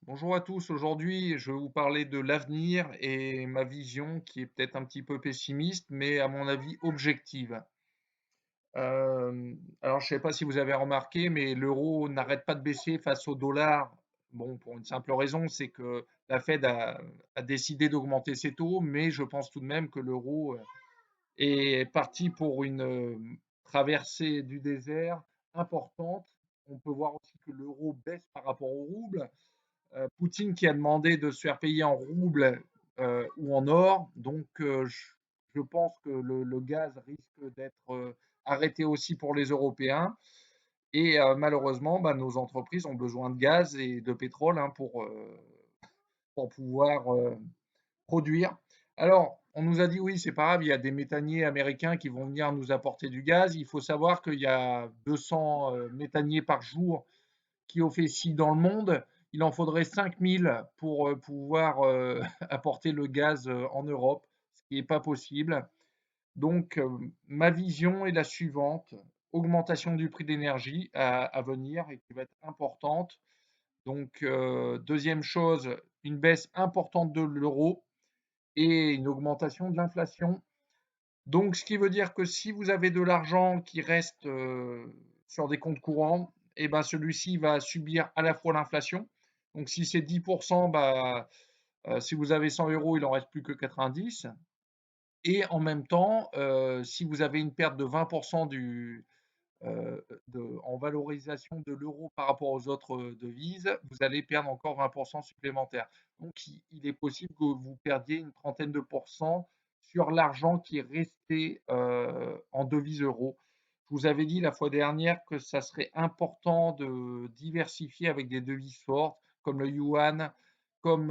Bonjour à tous, aujourd'hui je vais vous parler de l'avenir et ma vision qui est peut-être un petit peu pessimiste, mais à mon avis objective. Alors je ne sais pas si vous avez remarqué, mais l'euro n'arrête pas de baisser face au dollar. Bon, pour une simple raison, c'est que la Fed a décidé d'augmenter ses taux, mais je pense tout de même que l'euro est parti pour une traversée du désert importante. On peut voir aussi que l'euro baisse par rapport au rouble. Poutine qui a demandé de se faire payer en roubles ou en or. Donc, je pense que le gaz risque d'être arrêté aussi pour les Européens. Et malheureusement, bah, nos entreprises ont besoin de gaz et de pétrole hein, pour pouvoir produire. Alors, on nous a dit oui, c'est pas grave, il y a des méthaniers américains qui vont venir nous apporter du gaz. Il faut savoir qu'il y a 200 méthaniers par jour qui officient dans le monde. Il en faudrait 5000 pour pouvoir apporter le gaz en Europe, ce qui n'est pas possible. Donc, ma vision est la suivante, augmentation du prix d'énergie à venir et qui va être importante. Donc, deuxième chose, une baisse importante de l'euro et une augmentation de l'inflation. Donc, ce qui veut dire que si vous avez de l'argent qui reste sur des comptes courants, eh ben, celui-ci va subir à la fois l'inflation. Donc, si c'est 10%, bah, si vous avez 100 euros, il n'en reste plus que 90. Et en même temps, si vous avez une perte de 20% en valorisation de l'euro par rapport aux autres devises, vous allez perdre encore 20% supplémentaires. Donc, il est possible que vous perdiez une trentaine de pourcents sur l'argent qui est resté en devise euro. Je vous avais dit la fois dernière que ça serait important de diversifier avec des devises fortes, comme le yuan, comme,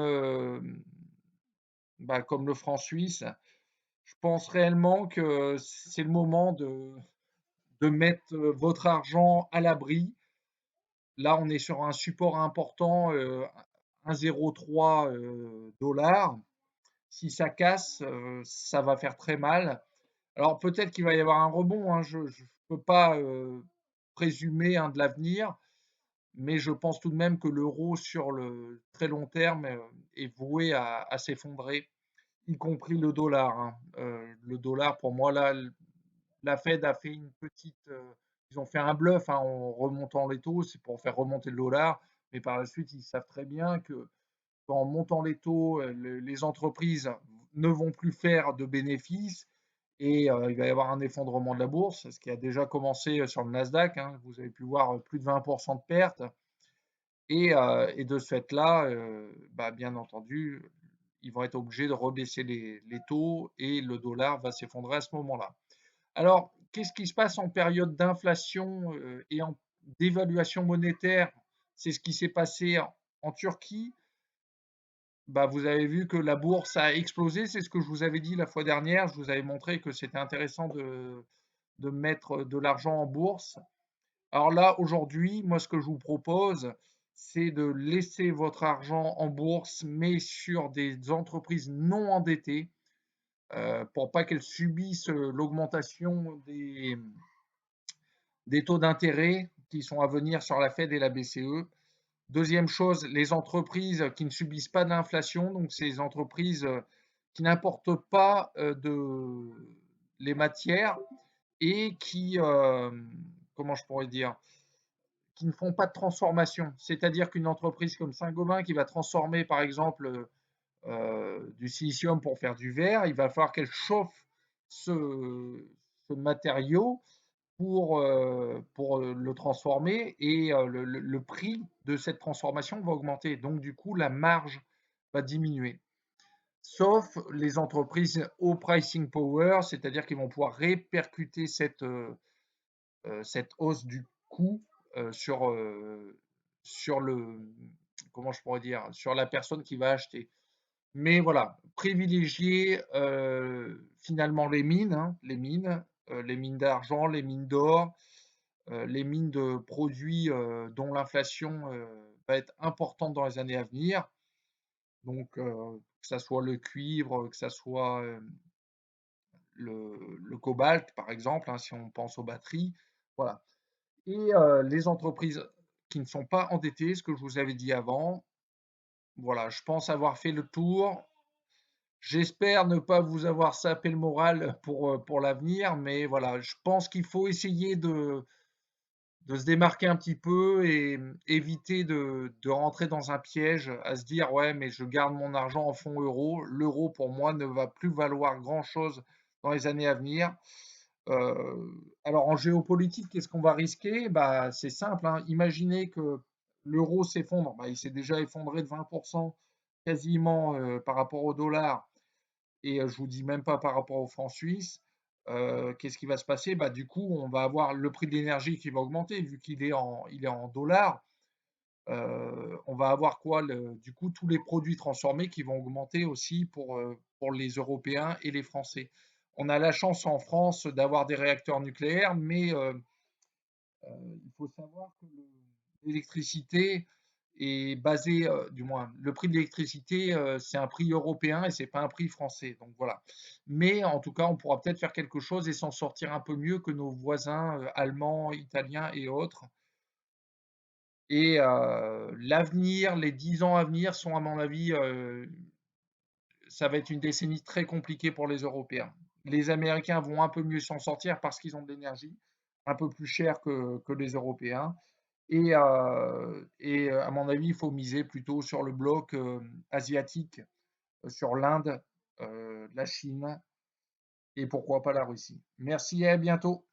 comme le franc suisse. Je pense réellement que c'est le moment de mettre votre argent à l'abri. Là, on est sur un support important, 1,03 dollars. Si ça casse, ça va faire très mal. Alors peut-être qu'il va y avoir un rebond, hein, je ne peux pas présumer hein, de l'avenir, mais je pense tout de même que l'euro sur le très long terme est voué à s'effondrer, y compris le dollar. Hein. Le dollar, pour moi, là, la Fed a fait une petite. Ils ont fait un bluff hein, en remontant les taux, c'est pour faire remonter le dollar, mais par la suite, ils savent très bien que en montant les taux, les entreprises ne vont plus faire de bénéfices et il va y avoir un effondrement de la bourse, ce qui a déjà commencé sur le Nasdaq. Hein, vous avez pu voir plus de 20% de pertes. Et de ce fait-là, bah, bien entendu, ils vont être obligés de rebaisser les taux et le dollar va s'effondrer à ce moment-là. Alors, qu'est-ce qui se passe en période d'inflation et en dévaluation monétaire? C'est ce qui s'est passé en Turquie. Bah, vous avez vu que la bourse a explosé, c'est ce que je vous avais dit la fois dernière. Je vous avais montré que c'était intéressant de mettre de l'argent en bourse. Alors là, aujourd'hui, moi, ce que je vous propose, c'est de laisser votre argent en bourse, mais sur des entreprises non endettées, pour pas qu'elles subissent l'augmentation des taux d'intérêt qui sont à venir sur la Fed et la BCE. Deuxième chose, les entreprises qui ne subissent pas d'inflation, donc ces entreprises qui n'importent pas les matières et qui, comment je pourrais dire, qui ne font pas de transformation. C'est-à-dire qu'une entreprise comme Saint-Gobain qui va transformer par exemple du silicium pour faire du verre, il va falloir qu'elle chauffe ce matériau pour le transformer et le prix de cette transformation va augmenter. Donc, du coup, la marge va diminuer. Sauf les entreprises au pricing power, c'est-à-dire qu'ils vont pouvoir répercuter cette hausse du coût sur le, comment je pourrais dire, sur la personne qui va acheter. Mais voilà, privilégier finalement les mines d'argent, les mines d'or, les mines de produits dont l'inflation va être importante dans les années à venir. Donc, que ça soit le cuivre, que ça soit le cobalt, par exemple, hein, si on pense aux batteries. Voilà. Et les entreprises qui ne sont pas endettées, ce que je vous avais dit avant, Voilà, je pense avoir fait le tour. J'espère ne pas vous avoir sapé le moral pour l'avenir, mais voilà, je pense qu'il faut essayer de se démarquer un petit peu et éviter de rentrer dans un piège à se dire ouais, mais je garde mon argent en fonds euro. L'euro pour moi ne va plus valoir grand-chose dans les années à venir. Euh, alors en géopolitique, qu'est-ce qu'on va risquer? Bah, c'est simple, hein. Imaginez que l'euro s'effondre. Bah, il s'est déjà effondré de 20% quasiment par rapport au dollar et je vous dis même pas par rapport au franc suisse. Qu'est-ce qui va se passer? Bah, du coup, on va avoir le prix de l'énergie qui va augmenter vu il est en dollars. On va avoir quoi? Du coup, tous les produits transformés qui vont augmenter aussi pour les Européens et les Français. On a la chance en France d'avoir des réacteurs nucléaires, mais il faut savoir que l'électricité est basée, du moins, le prix de l'électricité, c'est un prix européen et c'est pas un prix français. Donc voilà. Mais en tout cas, on pourra peut-être faire quelque chose et s'en sortir un peu mieux que nos voisins allemands, italiens et autres. Et l'avenir, les 10 ans à venir sont, à mon avis, ça va être une décennie très compliquée pour les Européens. Les Américains vont un peu mieux s'en sortir parce qu'ils ont de l'énergie, un peu plus chère que les Européens. Et à mon avis, il faut miser plutôt sur le bloc asiatique, sur l'Inde, la Chine et pourquoi pas la Russie. Merci et à bientôt.